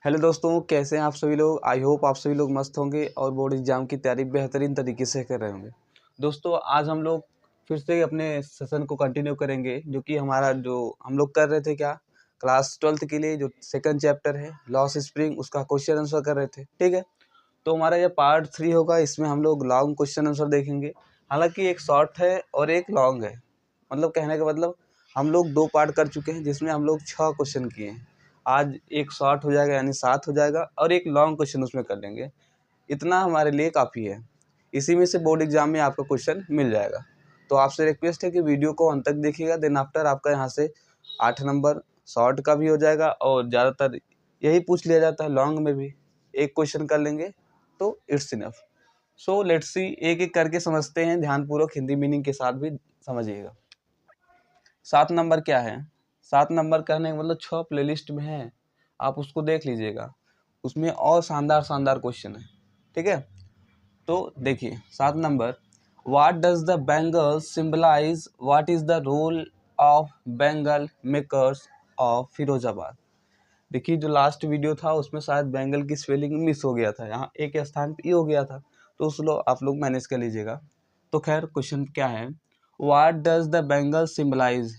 Hello दोस्तों, कैसे हैं आप सभी लोग। आई होप आप सभी लोग मस्त होंगे और बोर्ड एग्जाम की तैयारी बेहतरीन तरीके से कर रहे होंगे। दोस्तों, आज हम लोग फिर से अपने सेशन को कंटिन्यू करेंगे, जो कि हमारा जो हम लोग कर रहे थे क्या, क्लास 12th के लिए जो सेकंड चैप्टर है लॉस स्प्रिंग, उसका क्वेश्चन आंसर कर रहे थे। ठीक है, तो हमारा ये पार्ट 3 होगा। इसमें हम लोग लॉन्ग क्वेश्चन आंसर देखेंगे। हालांकि एक शॉर्ट है और एक लॉन्ग है, मतलब कहने का मतलब हम लोग 2 पार्ट कर चुके हैं, जिसमें हम लोग 6 क्वेश्चन किए हैं। आज एक शॉर्ट हो जाएगा यानी 7 हो जाएगा, और एक लॉन्ग क्वेश्चन उसमें कर लेंगे। इतना हमारे लिए काफ़ी है। इसी में से बोर्ड एग्जाम में आपका क्वेश्चन मिल जाएगा। तो आपसे रिक्वेस्ट है कि वीडियो को अंत तक देखिएगा। देन आफ्टर आपका यहाँ से 8 नंबर शॉर्ट का भी हो जाएगा, और ज़्यादातर यही पूछ लिया जाता है लॉन्ग में भी। एक क्वेश्चन कर लेंगे तो it's enough. So let's see, एक एक करके समझते हैं ध्यानपूर्वक, हिंदी मीनिंग के साथ भी समझिएगा। 7 नंबर क्या है? 7 नंबर कहने का मतलब 6 प्लेलिस्ट में है, आप उसको देख लीजिएगा। उसमें और शानदार शानदार क्वेश्चन है। ठीक है, तो देखिए 7 नंबर, what does the bangle symbolise, what is the role of bangle makers of Firozabad. देखिए, जो लास्ट वीडियो था उसमें शायद बेंगल की स्पेलिंग मिस हो गया था, यहाँ एक स्थान पे हो गया था, तो आप लोग मैनेज कर लीजिएगा। तो खैर, क्वेश्चन क्या है, what does the bangle symbolise,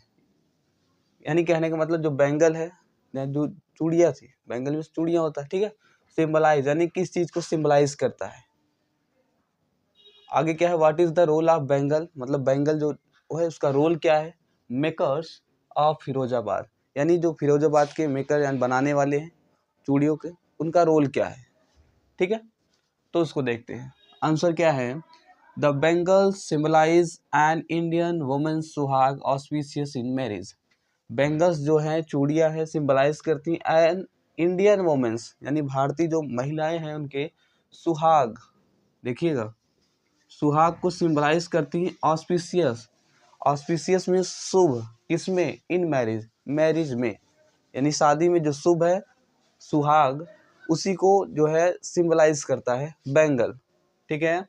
यानी कहने का मतलब जो बेंगल है, जो चूड़िया थी, बेंगल में चूड़िया होता है। ठीक है, सिंबलाइज यानी किस चीज को सिंबलाइज करता है। आगे क्या है, what is the role of bangle, मतलब बेंगल जो वो है उसका रोल क्या है। मेकर्स ऑफ फिरोजाबाद, यानी जो फिरोजाबाद के मेकर यानी बनाने वाले हैं चूड़ियों के, उनका रोल क्या है। ठीक है, तो उसको देखते हैं। आंसर क्या है, the bangle symbolise an Indian women suhag auspicious in marriage. Bangles जो है, चूड़ियाँ है, सिंबलाइज करती हैं एन इंडियन वुमेन्स, यानी भारतीय जो महिलाएं हैं उनके सुहाग। देखिएगा, सुहाग को सिंबलाइज करती हैं ऑस्पिशियस। ऑस्पिशियस में शुभ, किसमें, इन मैरिज, मैरिज में, यानी शादी में जो शुभ है सुहाग, उसी को जो है सिंबलाइज करता है बेंगल। ठीक है,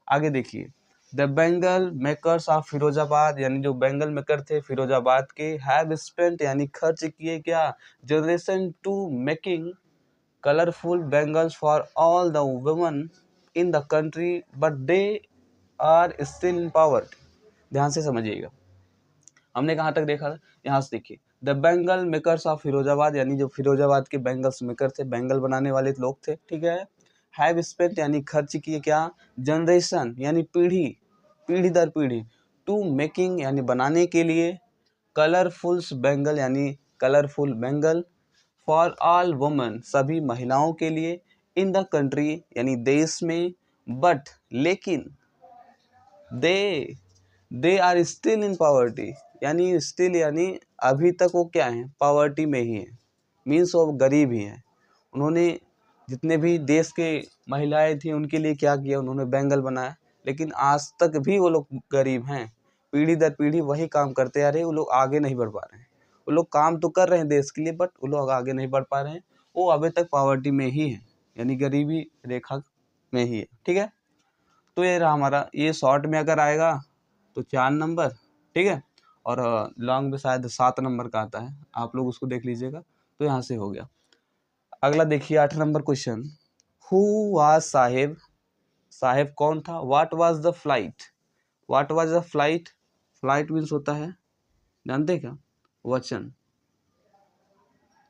आगे देखिए, the Bengal makers of Firozabad, यानी जो बेंगल मेकर थे फिरोजाबाद के, हैव स्पेंट यानी खर्च किए क्या, generation to making colourful bangles for all the women in the country, but they are still in poverty. ध्यान से समझिएगा, हमने कहाँ तक देखा था, यहाँ से देखिए, the Bengal makers of Firozabad, यानी जो फिरोजाबाद के बेंगल्स मेकर थे, बेंगल बनाने वाले लोग थे। ठीक है, हैव स्पेंट यानी खर्च किए क्या, जनरेशन यानी पीढ़ी, पीढ़ी दर पीढ़ी, टू मेकिंग यानी बनाने के लिए, कलरफुल्स बेंगल यानी colourful Bengal, for all women सभी महिलाओं के लिए, इन द कंट्री यानी देश में, बट लेकिन, they are still in poverty, यानी स्टिल यानी अभी तक वो क्या है, पावर्टी में ही है, मीन्स वो गरीब ही है। उन्होंने जितने भी देश के महिलाएं थी उनके लिए क्या किया, उन्होंने बेंगल बनाया, लेकिन आज तक भी वो लोग गरीब हैं। पीढ़ी दर पीढ़ी वही काम करते आ रहे हैं, वो लोग आगे नहीं बढ़ पा रहे हैं। वो लोग काम तो कर रहे हैं देश के लिए, बट वो लोग आगे नहीं बढ़ पा रहे हैं, वो अभी तक पावर्टी में ही है, यानी गरीबी रेखा में ही है। ठीक है, तो ये रहा हमारा, ये शॉर्ट में अगर आएगा तो 4 नंबर। ठीक है, और लॉन्ग में शायद 7 नंबर का आता है, आप लोग उसको देख लीजिएगा। तो यहाँ से हो गया। अगला देखिए 8 नंबर क्वेश्चन, हु वाज साहेब, साहेब कौन था, what was the flight, what was the flight, flight means होता है, जानते क्या, वचन,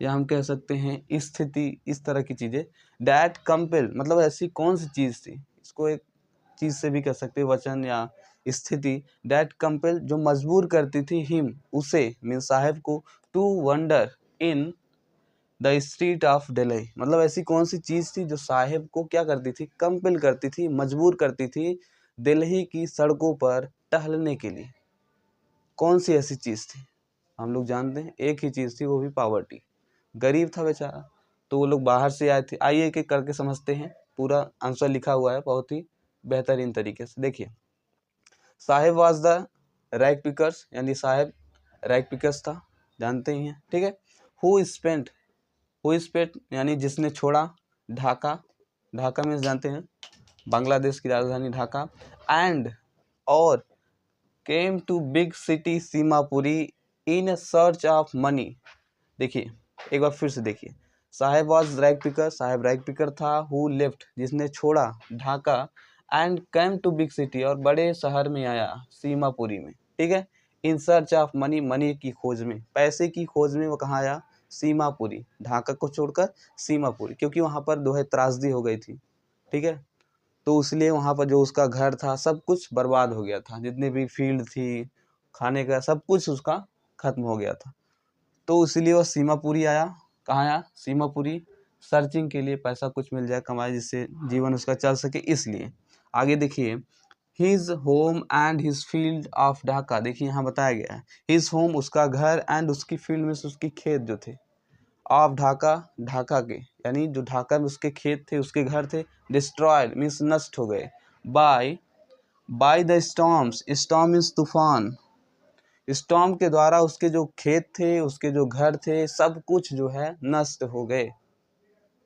या हम कह सकते हैं स्थिति, इस तरह की चीजें। डैट कंपेल मतलब ऐसी कौन सी चीज थी, इसको एक चीज से भी कह सकते हैं, वचन या स्थिति। डैट कंपेल जो मजबूर करती थी, हिम उसे, मीन साहेब को, to wander in the street of Delhi, मतलब ऐसी कौन सी चीज थी जो साहेब को क्या करती थी, कंपेल करती थी, मजबूर करती थी दिल्ली की सड़कों पर टहलने के लिए। कौन सी ऐसी चीज थी, हम लोग जानते हैं एक ही चीज थी, वो भी पावर्टी। गरीब था बेचारा, तो वो लोग बाहर से आए थे। आइए एक एक करके समझते हैं, पूरा आंसर लिखा हुआ है बहुत ही बेहतरीन तरीके से। देखिए, साहेब वाज द रैग पिकर्स, यानी साहेब रैग पिकर्स था, जानते ही हैं। ठीक है, हु स्पेंट, हु स्पेंट यानी जिसने छोड़ा, ढाका, ढाका में जानते हैं बांग्लादेश की राजधानी ढाका, एंड और came to big city Seemapuri in search of money. देखिए एक बार फिर से देखिए, Saheb was rag picker, Saheb rag picker था। हु लेफ्ट, जिसने छोड़ा Dhaka, and came to big city, और बड़े शहर में आया, सीमापुरी में, ठीक है। In search of money, money की खोज में, पैसे की खोज में वो कहाँ आया, सीमापुरी, ढाका को छोड़कर सीमापुरी, क्योंकि वहाँ पर जो है त्रासदी हो गई थी, ठीक है। तो इसलिए वहाँ पर जो उसका घर था सब कुछ बर्बाद हो गया था, जितने भी फील्ड थी, खाने का सब कुछ उसका खत्म हो गया था। तो इसलिए वो सीमापुरी आया। कहाँ आया, सीमापुरी, सर्चिंग के लिए, पैसा कुछ मिल जाए, कमाए, जिससे जीवन उसका चल सके, इसलिए। आगे देखिए, his home and his field of Dhaka, देखिए यहाँ बताया गया है हिज होम, उसका घर, एंड उसकी फील्ड में उसकी खेत जो थे, ऑफ ढाका, ढाका के, यानी जो ढाका में उसके खेत थे, उसके घर थे, डिस्ट्रॉयड मीन्स नष्ट हो गए, by the storms, storm means तूफान, स्टॉर्म के द्वारा उसके जो खेत थे, उसके जो घर थे, सब कुछ जो है नष्ट हो गए,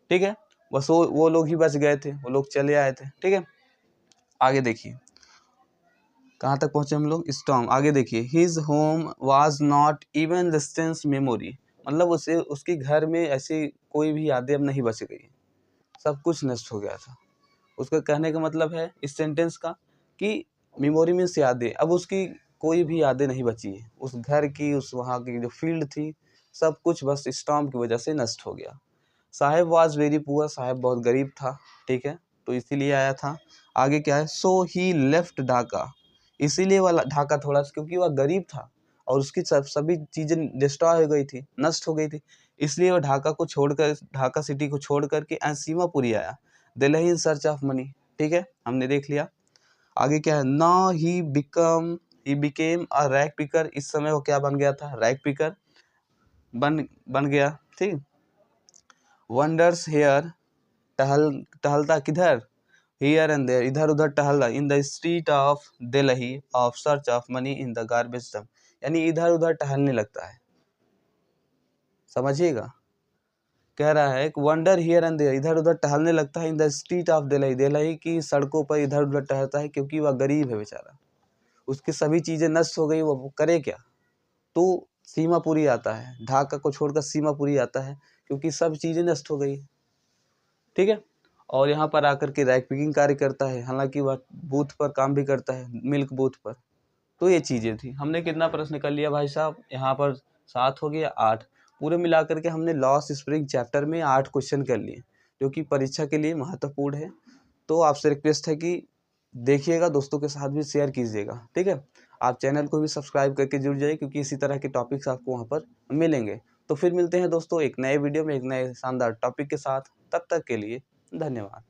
ठीक है। बस वो लोग ही बच गए थे, वो लोग चले आए थे, ठीक है। आगे देखिए कहाँ तक पहुंचे हम लोग, स्टॉर्म। आगे देखिए, his home was not even distance memory, मतलब उसे उसके घर में ऐसी कोई भी यादें अब नहीं बच गई, सब कुछ नष्ट हो गया था। उसका कहने का मतलब है इस सेंटेंस का कि मेमोरी मीन्स यादें, अब उसकी कोई भी यादें नहीं बची है, उस घर की, उस वहाँ की जो फील्ड थी, सब कुछ बस स्टॉर्म की वजह से नष्ट हो गया। साहेब वाज वेरी पुअर, साहेब बहुत गरीब था, ठीक है, तो इसीलिए आया था। आगे क्या है, सो ही लेफ्ट ढाका, इसीलिए वाला ढाका थोड़ा, क्योंकि वह गरीब था और उसकी सभी चीजें डिस्ट्रॉय हो गई थी, नष्ट हो गई थी, इसलिए वह ढाका को छोड़कर, ढाका सिटी को छोड़ करके सीमापुरी आया, दिल्ली इन सर्च ऑफ मनी, ठीक है, हमने देख लिया। आगे क्या है, now he became a rag picker, इस समय वो क्या बन गया था, रैग पिकर बन गया, ठीक। वंडर्स हेयर, टहलता किधर, हियर एंड देयर, इधर उधर टहल रहा, इन the street of Delhi of search of money in the garbage dump, यानी इधर उधर टहलने लगता है, समझिएगा। कह रहा है कि वंडर हियर एंड देयर, इधर उधर टहलने लगता है, इन the street of Delhi, Delhi की सड़कों पर इधर उधर टहलता है, क्योंकि वह गरीब है बेचारा, उसकी सभी चीजें नष्ट हो गई, वो करे क्या। तो सीमापुरी आता है, ढाका को छोड़कर सीमापुरी आता है, क्योंकि सब चीजें नष्ट हो गई, ठीक है। और यहाँ पर आकर के रैक पिकिंग कार्य करता है, हालांकि वह बूथ पर काम भी करता है, मिल्क बूथ पर। तो ये चीज़ें थी। हमने कितना प्रश्न कर लिया भाई साहब, यहाँ पर 7 हो गया, 8 पूरे मिलाकर के हमने लॉस स्प्रिंग चैप्टर में 8 क्वेश्चन कर लिए, जो कि परीक्षा के लिए महत्वपूर्ण है। तो आपसे रिक्वेस्ट है कि देखिएगा, दोस्तों के साथ भी शेयर कीजिएगा, ठीक है। आप चैनल को भी सब्सक्राइब करके जुड़ जाइए, क्योंकि इसी तरह के टॉपिक्स आपको वहाँ पर मिलेंगे। तो फिर मिलते हैं दोस्तों एक नए वीडियो में, एक नए शानदार टॉपिक के साथ। तब तक के लिए धन्यवाद।